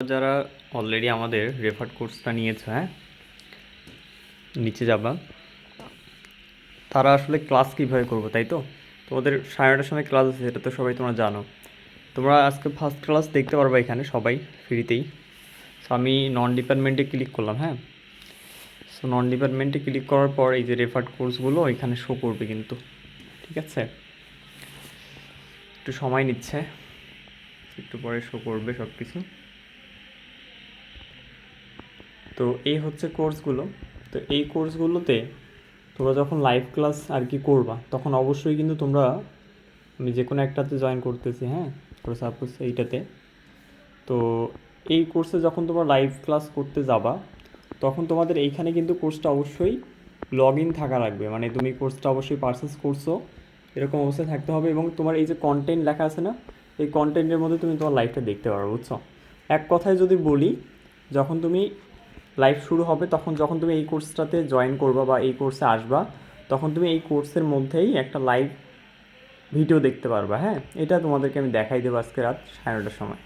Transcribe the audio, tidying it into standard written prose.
যারা অলরেডি আমাদের রেফার্ড কোর্সটা নিয়েছে, হ্যাঁ, নিচে যাবা, তারা আসলে ক্লাস কীভাবে করবো, তাই তো? তোমাদের 9:30টার সময় ক্লাস আছে, সেটা তো সবাই তোমরা জানো। তোমরা আজকে ফার্স্ট ক্লাস দেখতে পারবা এখানে সবাই ফ্রিতেই। সো আমি নন ডিপার্টমেন্টে ক্লিক করলাম, হ্যাঁ। সো নন ডিপার্টমেন্টে ক্লিক করার পর এই যে রেফার্ড কোর্সগুলো এখানে শো করবে কিন্তু, ঠিক আছে? একটু সময় নিচ্ছে, একটু পরে শো করবে সব কিছু। তো এই হচ্ছে কোর্সগুলো। তো এই কোর্সগুলোতে তোমরা যখন লাইভ ক্লাস আর কি করবা, তখন অবশ্যই কিন্তু তোমরা, আমি যে কোনো একটাতে জয়েন করতেছি, হ্যাঁ, ফর সাপোজ এইটাতে। তো এই কোর্সে যখন তোমরা লাইভ ক্লাস করতে যাবা, তখন তোমাদের এইখানে কিন্তু কোর্সটা অবশ্যই লগ ইন থাকা লাগবে, মানে তুমি কোর্সটা অবশ্যই পারচেস করছো এরকম অবস্থায় থাকতে হবে, এবং তোমার এই যে কন্টেন্ট লেখা আছে না, এই কন্টেন্টের মধ্যে তুমি তোমার লাইভটা দেখতে পারো, বুঝছো? এক কথায় যদি বলি, যখন তুমি লাইভ শুরু হবে, তখন যখন তুমি এই কোর্সটাতে জয়েন করবা বা এই কোর্সে আসবা, তখন তুমি এই কোর্সের মধ্যেই একটা লাইভ ভিডিও দেখতে পারবা, হ্যাঁ। এটা তোমাদেরকে আমি দেখাই দেবো আজকে রাত 9:30টার সময়।